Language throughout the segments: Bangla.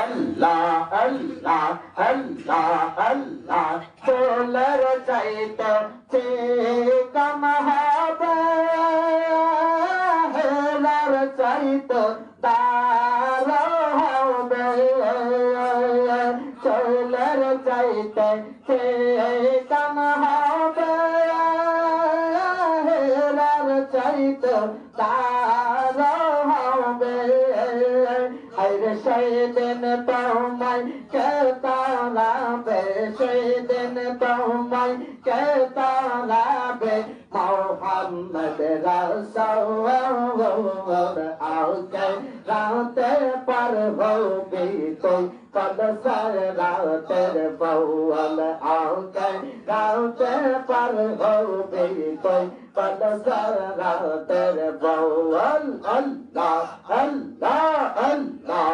আল্লাহ আল্লাহ আল্লাহ আল্লাহ চোলের চাইতে চিকন হবে হেলার চাইতে তার হবে চোলের চাইতে চিকন হবে হেলার চাইতে তার হবে আরে সেদিন তোমায় কে তাড়াবে সেদিন তোমায় কে তাড়াবে মোহাম্মদ রাসূল আওকে রাতে পার হবি তুই কদসর রাতের বউল আওকে রাতে পার হবি তুই কদসর রাতের বউল আল্লাহ আল্লাহ আল্লাহ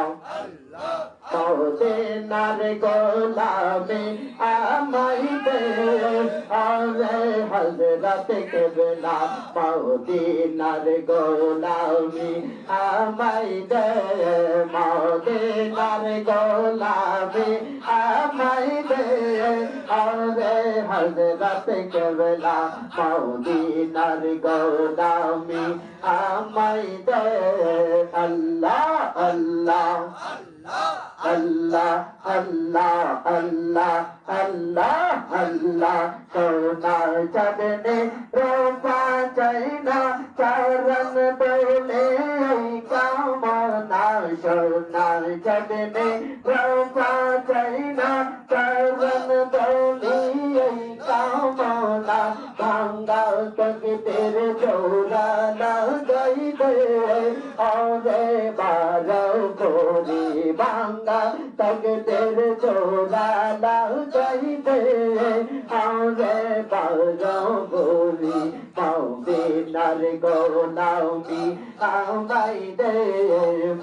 মদিনার গোলামি আমায় দে আরে হযরত কেবলা মদিনার গোলামি আমায় দে মদিনার গোলামি আমায় দে আরে হযরত কেবলা মদিনার গোলামি আমায় দে আল্লাহ আল্লাহ আল্লাহ আল্লাহ আল্লাহ আল্লাহ আল্লাহ সোনার চাঁদনে রূপা চাই না চরণ বলে কামনা সোনার চাঁদনে রূপা চাই না চরণ বলে কামনা ভাঙ্গা তকদের জোড়া লাগাই দে ওরে বারো কোরি ভাঙ্গা তকদের জোড়া লাগাই দে ওরে বারো কোরি মদিনার গোলামি আমায় দে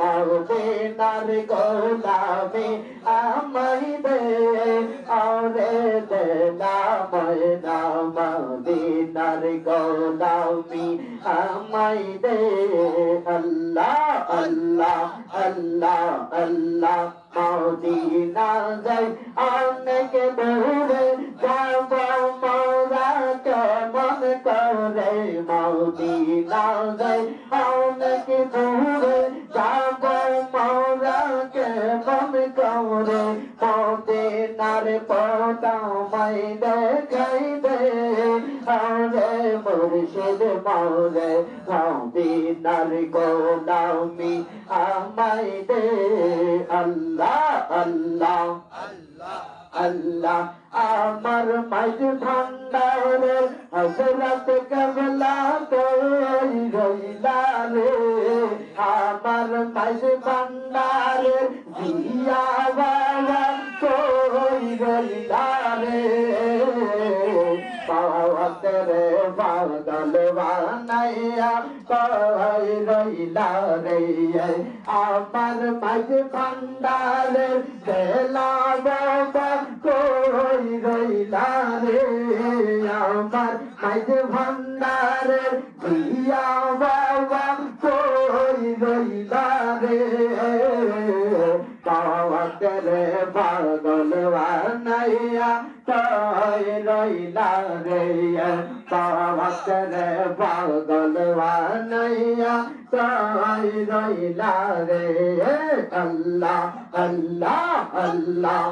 মদিনার গোলামি আমায় দে ওরে দে ময়না মদিনার গোলামি আমায় দে আল্লাহ আল্লাহ আল্লাহ আল্লাহ মদিনা যাই অনেক দূরে যাব মোরা কেমন করে মদিনা যাই অনেক দূরে যাব মোরা কেমন করে মদিনার পদামাই দেখাই দে আরে মুর্শিদ মৌলে মদিনার গোলামি আমায় দে আল্লাহ আল্লাহ আল্লাহ আমার মাঝ ভান্ডারে হযরত কেবলা কই রইলা রে আমার মাঝ ভান্ডারে জিয়া বাবা কই রইলা রে পাওয়াত রে পাগল বানাইয়া কই রইলা রে আমার মাঝ ভান্ডারে বেলা বাবা কই রইলা রে আমার মাঝ ভান্ডারে জিয়া বাবা কই রইলা রে পাওয়াত রে পাগল বানাইয়া কই রইলা রে পাওয়াত রে পাগল বানাইয়া কই রইলা রে আল্লাহ আল্লাহ আল্লাহ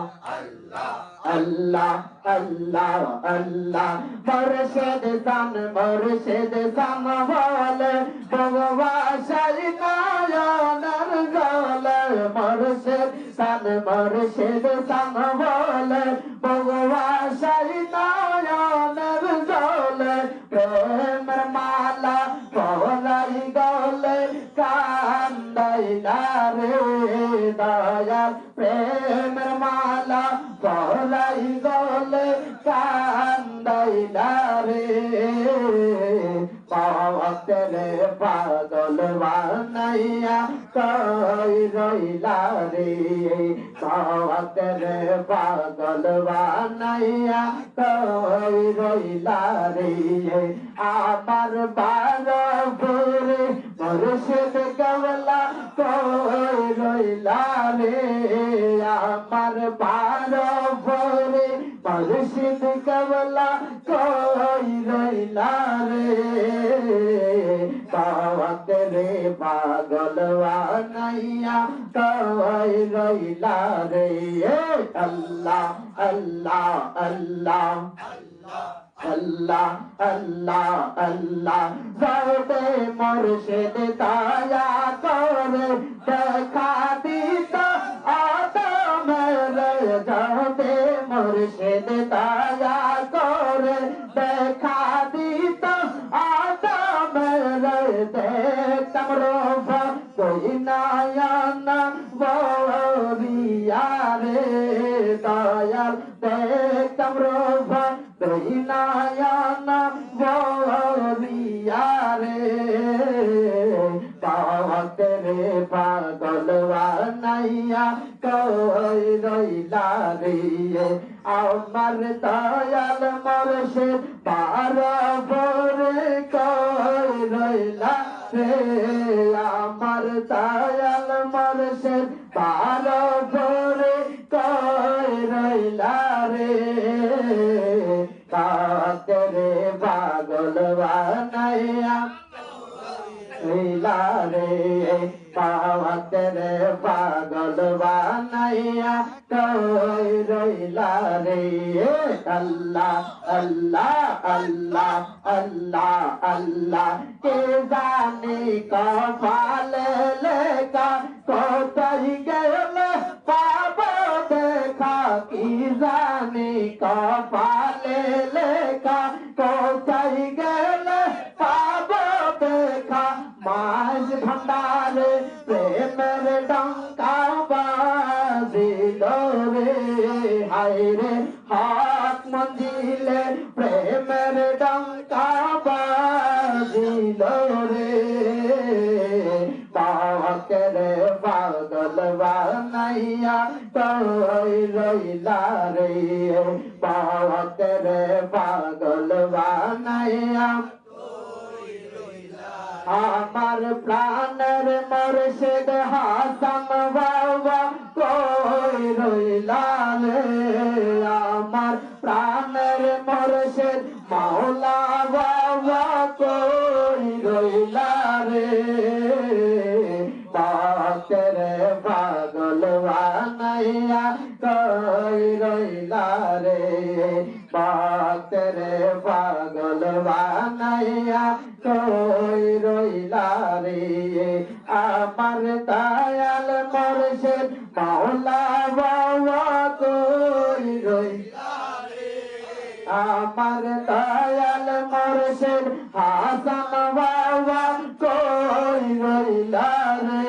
আল্লাহ আল্লাহ আল্লাহ মুর্শিদ সান বলে ভগবা সাই নয়নের জলে মুর্শিদ সান বলে ভগবা সাই নয়নের জলে প্রেমের মালা পরাই গলে কান্দাই না রে দয়াল প্রেমের মালা পরাই গলে কান্দাই না রে পাওয়াত রে পাগল বানাইয়া কই রইলা রে পাওয়াত রে পাগল বানাইয়া কই রইলা রে আমার বারপুরে মুর্শিদ কেবলা কই রইলা রে আমার পারো পরে মুর্শিদ কেবলা কই রইলা রে দাওয়াত রে পাগল বানাইয়া কই রইলা রে আল্লাহ আল্লাহ আল্লাহ আল্লাহ আল্লাহ আল্লাহ যাবে মুর্শিদ দয়া করে দেখা দিত আদমের যাবে মুর্শিদ দয়া করে দেখা দিত আদমের দেখতাম রূপ কই নয়ন বরিয়া রে দয়াল দেখতাম রূপ কই নয়ন বরিয়া রে দাওয়াত রে পাগল বানাইয়া কই রইলা রে আমার দয়াল মুর্শিদ পারে কই রইলা রে আমার দয়াল মুর্শিদ পারে কই রইলা রে দাওয়াত রে পাগল বানাইয়া রইলা রে দাওয়াত রে পাগল বানাইয়া কই রইলা রে আল্লাহ আল্লাহ আল্লাহ আল্লাহ আল্লাহ কে জানি কপালে লেখা কোথায় গেলে পাবো দেখা কি জানি কপালে লেখা কোথায় গেলে পাবো দেখা মাঝ ভান্ডারে প্রেমের ডঙ্কা বাজিল রে হায় রে হাত মঞ্জিলে প্রেমের ডঙ্কা বাজিল রে দাওয়াত রে পাগল বানাইয়া কই রইলা রে দাওয়াত রে পাগল বানাইয়া আমার প্রাণের মুর্শিদ হাসান বাবা কই রইলা রে আমার প্রাণের মুর্শিদ মাওলা বাবা কই রইলা রে দাওয়াত রে পাগল বানাইয়া কই রইলা রে দাওয়াত রে পাগল বানাইয়া কই রইলা রে আমার দয়াল মুর্শিদ মাওলা বাবা কই রইলা রে আমার দয়াল মুর্শিদ হাসান বাবা কই রইলা রে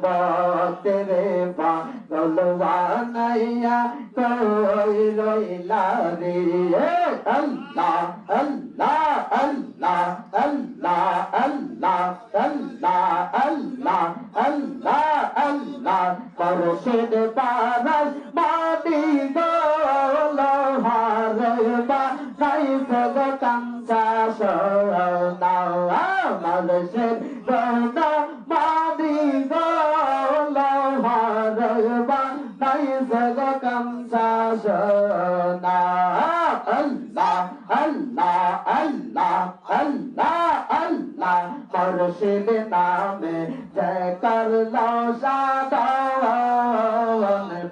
দাওয়াত রে পাগল বানাইয়া কই রইলা রে আল্লাহ আল্লাহ আল্লাহ আল্লাহ আল্লাহ আল্লাহ আল্লাহ আল্লাহ আল্লাহ মুর্শিদ পারাস মাটি গোলহার বানাই সগ কাঞ্চা সোনা মুর্শিদ গোনা মাটি গোলহার বানাই সগ কাঞ্চা সোনা আল্লাহ আল্লাহ আল্লাহ আল্লাহ আল্লাহ মুর্শিদ নামে জয় করলো সাধন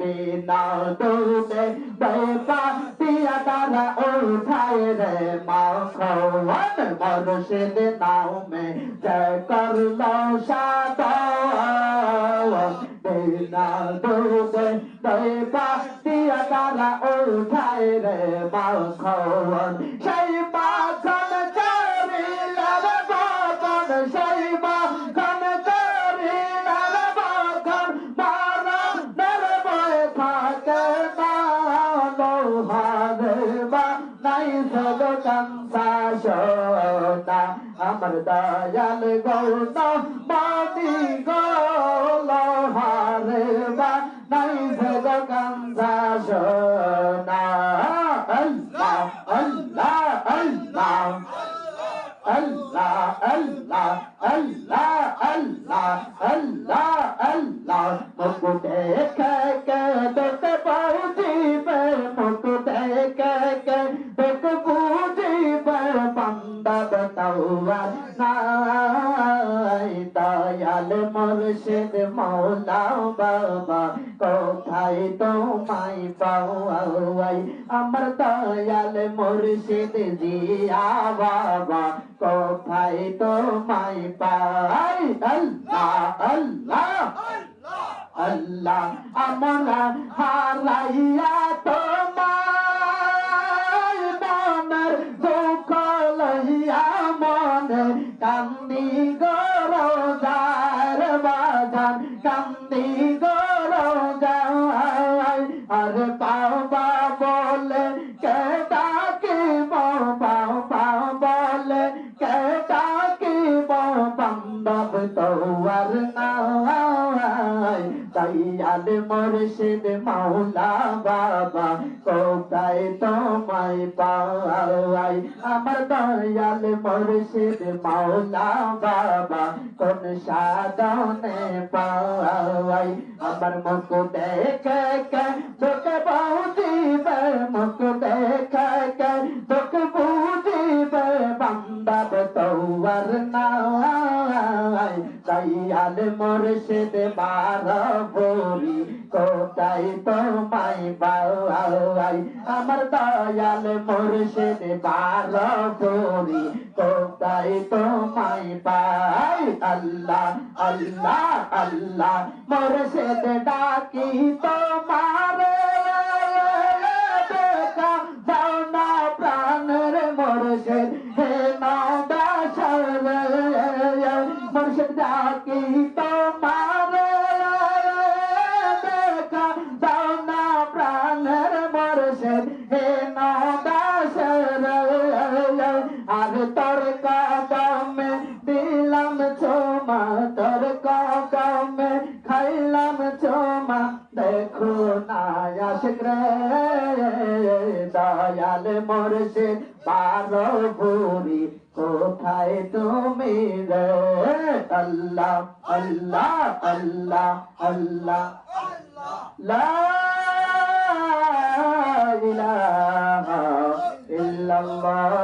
বিনা দুধে বেপা পিয়া তারা উঠায় রে মাখওয়ান মুর্শিদ নামে জয় করলো সাধন বিনা দুধে বেপা পিয়া তারা উঠায় রে মাখওয়ান সেই মাখন করিলাম বাবন সেই মাখন করিলাম বাবন মারা নরময় থাকে লোহারে বা নাই সদ কাঞ্চা সোনা আমার দয়াল গৌন বাদি গোলহারে বা নাই সদ কাঞ্চা সোনা আল্লাহ আল্লাহ আল্লাহ আল্লাহ আল্লাহ আল্লাহ আল্লাহ আল্লাহ আল্লাহ মুকুটে দেখে কে তোকে বুঝিবে মুখ দেখে কে তোকে বুঝিবে বান্দা তওয়ার নাই দয়াল মুর্শিদ মৌলা বাবা কোথায় তোমায় পাওয়াই আমার দয়াল মুর্শিদ জিয়া বাবা কোথায় তোমায় পাই আল্লাহ আল্লাহ আল্লাহ আমরা হারাইয়া তোমায় মনের দুঃখ লইয়া মনে কান্দি গরজার বাজার কান্দি গরজার আর বাবা বলে কে ডাকিব বাবা বলে কে ডাকিব বান্ধব তোয়ার নাই দয়াল মুর্শিদ মাওলা বাবা কোথায় তোমায় পাওয়াই আমার দয়াল মুর্শিদ মাওলা বাবা কোন সাধনে পাওয়াই আমার মুখ দেখে কে তোকে বুঝিবে মুখ দেখে কে তোকে বুঝিবে বান্দব তোয়ার নাই দয়াল মুর্শিদ বারবরি কোথায় তোমায় পাওয়াই আমার দয়াল মুর্শিদ বারবরি কোথায় তোমায় পাই আল্লাহ আল্লাহ আল্লাহ মুর্শিদ ডাকি তোমারে দেখা দাও না প্রাণের মুর্শিদ হে নওদাসর মুর্শিদ ডাকি তোমারে দেখা দাও না প্রাণের মুর্শিদ হে নওদাসর আর তোর কদমে দিলাম চুমা তোর কদমে খাইলাম চুমা দেখো না আশিক রে দয়াল মুর্শিদ বারবরি কোথায় তুমি রে আল্লাহ আল্লাহ আল্লাহ আল্লাহ লা ইলাহা ইল্লাল্লাহ